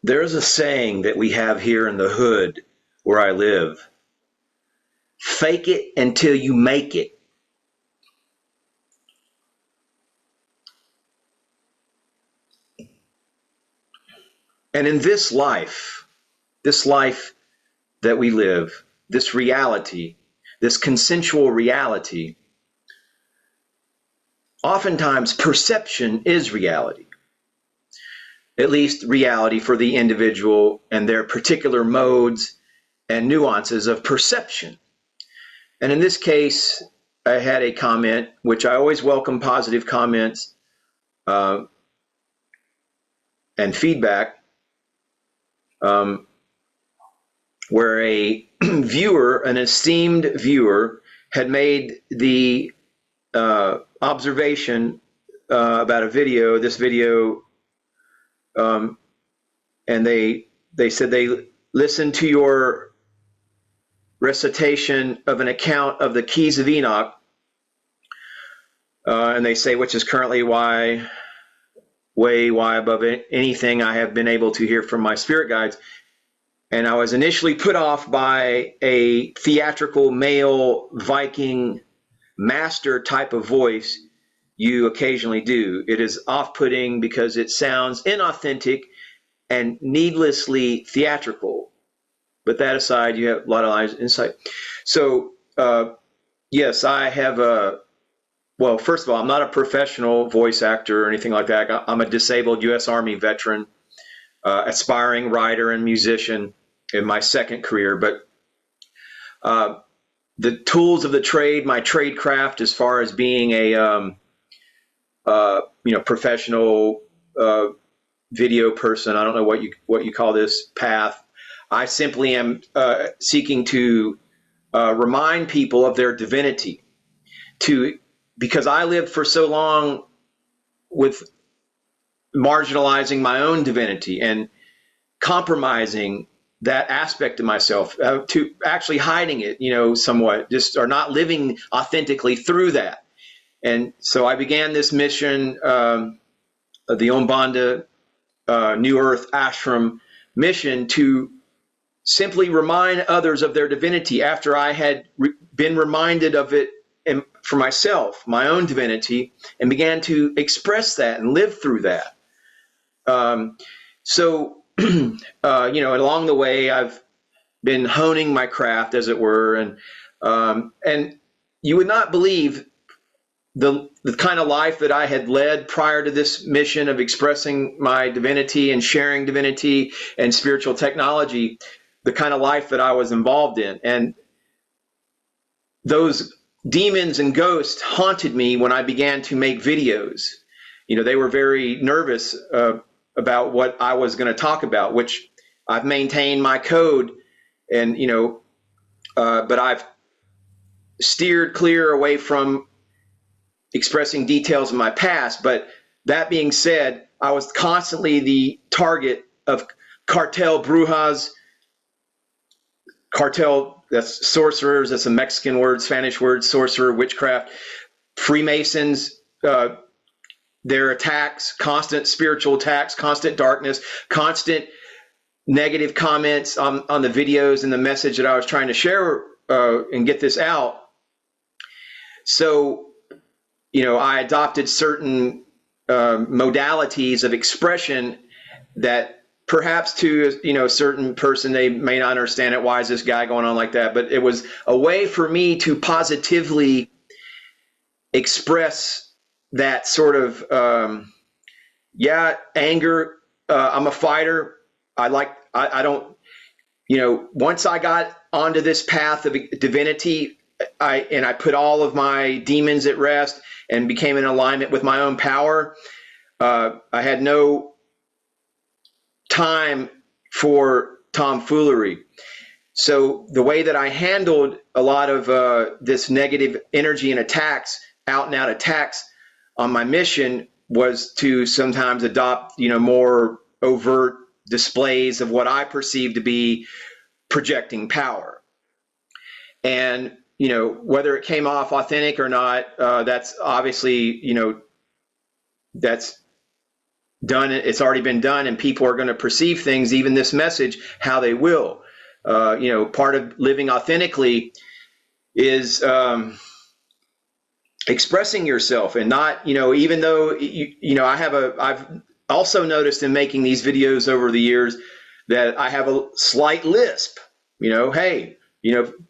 There's a saying that we have here in the hood where I live. Fake it until you make it. And in this life that we live, this reality, this consensual reality, oftentimes perception is reality. At least reality for the individual and their particular modes and nuances of perception. And in this case, I had a comment, which I always welcome positive comments and feedback, where a viewer, an esteemed viewer, had made the observation about a video, this video, and they said they listened to your recitation of an account of the Keys of Enoch, and they say, which is currently way above anything I have been able to hear from my spirit guides. And I was initially put off by a theatrical male Viking master type of voice you occasionally do. It is off-putting because it sounds inauthentic and needlessly theatrical. But that aside, you have a lot of insight. So, yes, I have well, first of all, I'm not a professional voice actor or anything like that. I'm a disabled U.S. Army veteran, aspiring writer and musician in my second career. But the tools of the trade, my trade craft, as far as being a professional video person, I don't know what you call this path. I simply am seeking to remind people of their divinity, because I lived for so long with marginalizing my own divinity and compromising that aspect of myself, to actually hiding it, somewhat, or not living authentically through that. And so I began this mission, of the Ombanda New Earth Ashram mission, to simply remind others of their divinity after I had been reminded of it for myself, my own divinity, and began to express that and live through that. So, along the way, I've been honing my craft, as it were, and you would not believe the kind of life that I had led prior to this mission of expressing my divinity and sharing divinity and spiritual technology, the kind of life that I was involved in. And those demons and ghosts haunted me when I began to make videos. They were very nervous about what I was going to talk about, which I've maintained my code, and but I've steered clear away from expressing details of my past. But that being said, I was constantly the target of cartel brujas. Cartel, that's sorcerers, that's a Mexican word, Spanish word, sorcerer, witchcraft, Freemasons, their attacks, constant spiritual attacks, constant darkness, constant negative comments on the videos and the message that I was trying to share and get this out. So, I adopted certain modalities of expression that perhaps to a certain person, they may not understand it. Why is this guy going on like that? But it was a way for me to positively express that sort of anger. I'm a fighter. I don't, once I got onto this path of divinity, I put all of my demons at rest and became in alignment with my own power. I had no time for tomfoolery. So the way that I handled a lot of this negative energy and attacks, out and out attacks on my mission, was to sometimes adopt, more overt displays of what I perceive to be projecting power. And, whether it came off authentic or not, that's obviously, that's done. It's already been done, and people are going to perceive things, even this message, how they will. Part of living authentically is expressing yourself, and not, even though I've also noticed in making these videos over the years that I have a slight lisp. Hey,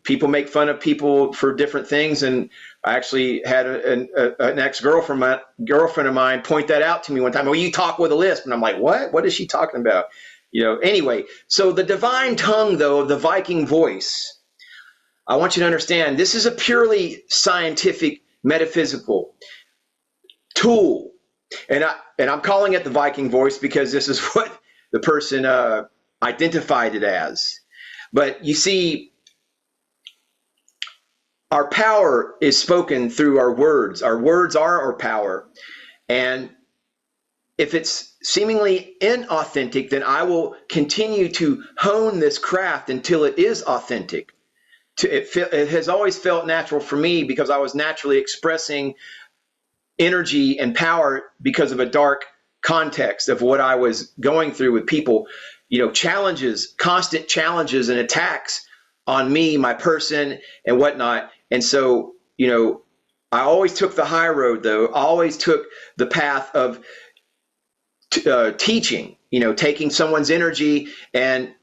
people make fun of people for different things, and I actually had an ex-girlfriend of mine point that out to me one time. Oh, you talk with a lisp, and I'm like, what? What is she talking about? Anyway, so the divine tongue, though, of the Viking voice, I want you to understand, this is a purely scientific, metaphysical tool, and I'm calling it the Viking voice because this is what the person identified it as. But you see, our power is spoken through our words. Our words are our power. And if it's seemingly inauthentic, then I will continue to hone this craft until it is authentic. It has always felt natural for me because I was naturally expressing energy and power because of a dark context of what I was going through with people, challenges, constant challenges and attacks on me, my person, and whatnot. And so, I always took the high road, though. I always took the path of teaching, taking someone's energy and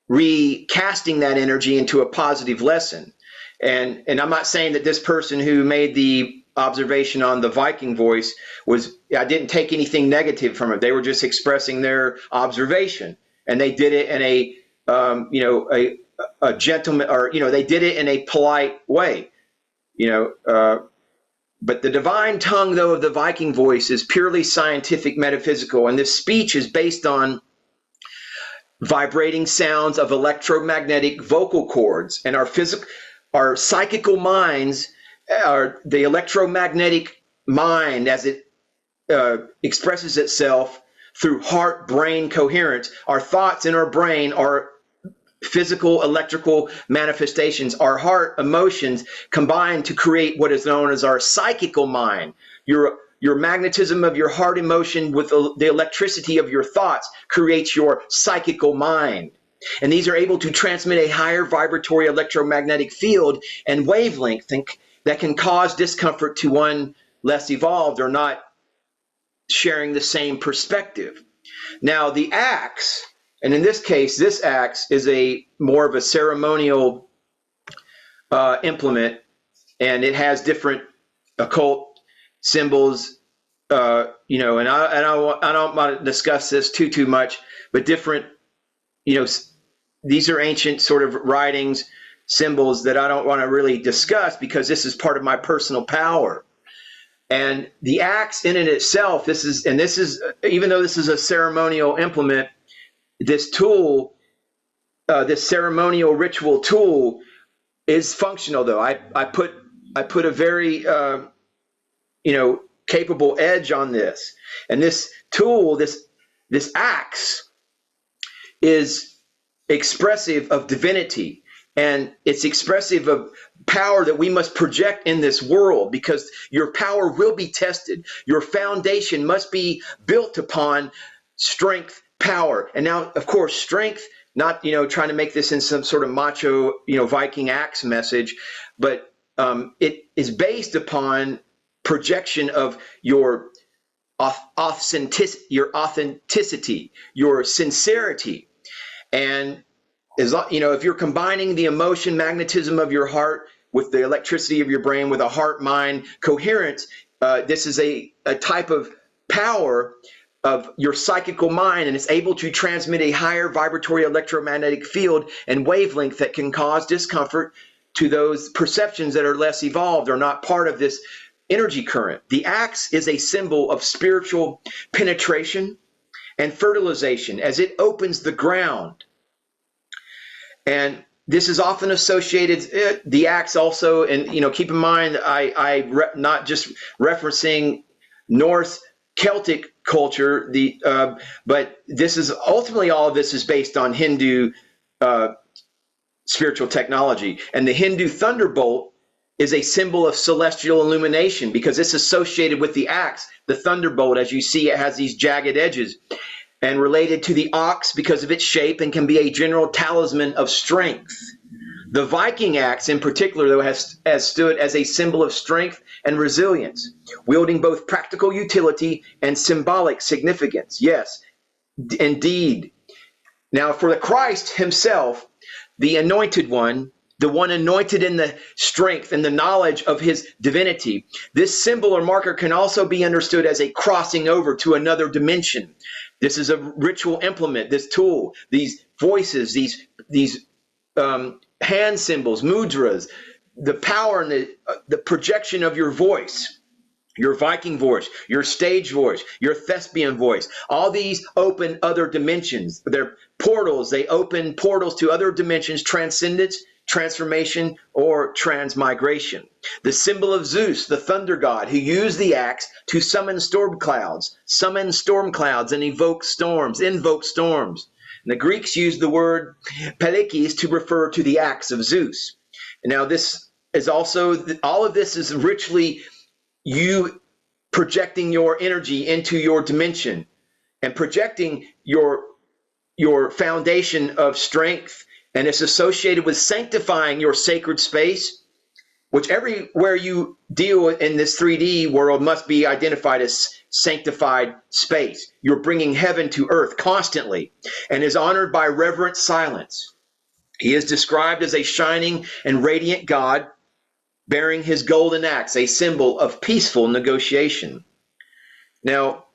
recasting that energy into a positive lesson. And I'm not saying that this person who made the observation on the Viking voice I didn't take anything negative from it. They were just expressing their observation, and they did it in a gentleman, or, they did it in a polite way, but the divine tongue, though, of the Viking voice is purely scientific, metaphysical, and this speech is based on vibrating sounds of electromagnetic vocal cords, and our psychical minds, the electromagnetic mind as it expresses itself through heart-brain coherence. Our thoughts in our brain are physical electrical manifestations. Our heart emotions combine to create what is known as our psychical mind. Your magnetism of your heart emotion with the electricity of your thoughts creates your psychical mind. And these are able to transmit a higher vibratory electromagnetic field and wavelength that can cause discomfort to one less evolved or not sharing the same perspective. Now, the axe, and in this case, this axe is more of a ceremonial implement, and it has different occult symbols, and I don't want to discuss this too much, but different, these are ancient sort of writings, symbols that I don't want to really discuss because this is part of my personal power. And the axe in and itself, this is, even though this is a ceremonial implement, this tool, this ceremonial ritual tool is functional, though. I put a very, capable edge on this. And this tool, this axe is expressive of divinity, and it's expressive of power that we must project in this world, because your power will be tested. Your foundation must be built upon strength, power. And now, of course, strength, not, trying to make this in some sort of macho, Viking axe message, but it is based upon projection of your authenticity, your sincerity. And if you're combining the emotion, magnetism of your heart with the electricity of your brain, with a heart-mind coherence, this is a type of power of your psychical mind, and it's able to transmit a higher vibratory electromagnetic field and wavelength that can cause discomfort to those perceptions that are less evolved or not part of this energy current. The axe is a symbol of spiritual penetration and fertilization as it opens the ground. And this is often associated, the axe also, and keep in mind, not just referencing Norse Celtic culture, but this is ultimately, all of this is based on Hindu spiritual technology. And the Hindu thunderbolt is a symbol of celestial illumination because it's associated with the axe, the thunderbolt. As you see, it has these jagged edges, and related to the ox because of its shape and can be a general talisman of strength. The Viking axe in particular, though, has stood as a symbol of strength and resilience, wielding both practical utility and symbolic significance. Yes, indeed. Now, for the Christ himself, the anointed one, the one anointed in the strength and the knowledge of his divinity, this symbol or marker can also be understood as a crossing over to another dimension. This is a ritual implement, this tool, these voices, these hand symbols, mudras, the power and the projection of your voice, your Viking voice, your stage voice, your thespian voice. All these open other dimensions. They're portals. They open portals to other dimensions, transcendence, transformation, or transmigration. The symbol of Zeus, the thunder god, who used the axe to summon storm clouds and invoke storms. And the Greeks used the word paralyze to refer to the axe of Zeus. And now this is also, all of this is richly you projecting your energy into your dimension and projecting your foundation of strength. And it's associated with sanctifying your sacred space, which everywhere you deal in this 3D world must be identified as sanctified space. You're bringing heaven to earth constantly and is honored by reverent silence. He is described as a shining and radiant God bearing his golden axe, a symbol of peaceful negotiation. Now,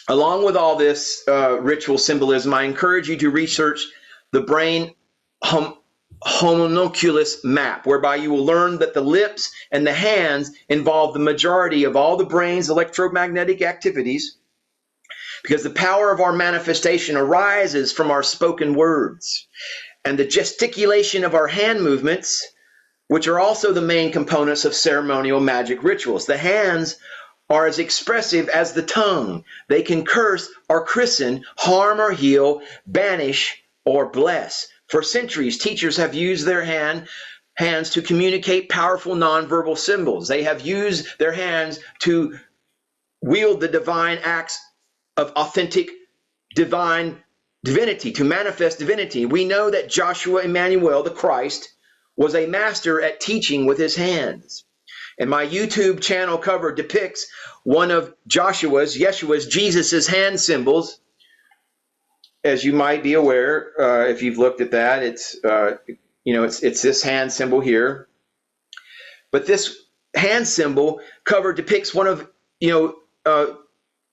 along with all this ritual symbolism, I encourage you to research the brain homunculus map, whereby you will learn that the lips and the hands involve the majority of all the brain's electromagnetic activities, because the power of our manifestation arises from our spoken words, and the gesticulation of our hand movements, which are also the main components of ceremonial magic rituals. The hands are as expressive as the tongue. They can curse or christen, harm or heal, banish or bless. For centuries, teachers have used their hands to communicate powerful nonverbal symbols. They have used their hands to wield the divine acts of authentic divinity, to manifest divinity. We know that Joshua Emmanuel the Christ was a master at teaching with his hands. And my YouTube channel cover depicts one of Yeshua's, Jesus's hand symbols. As you might be aware, if you've looked at that, it's this hand symbol here. But this hand symbol cover depicts one of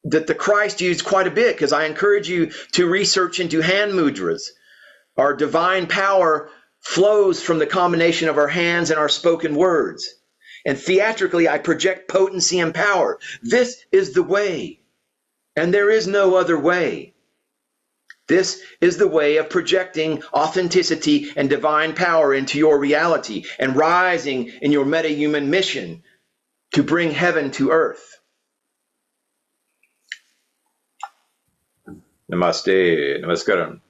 that the Christ used quite a bit, because I encourage you to research into hand mudras. Our divine power flows from the combination of our hands and our spoken words. And theatrically, I project potency and power. This is the way, and there is no other way. This is the way of projecting authenticity and divine power into your reality and rising in your meta-human mission to bring heaven to earth. Namaste. Namaskaram.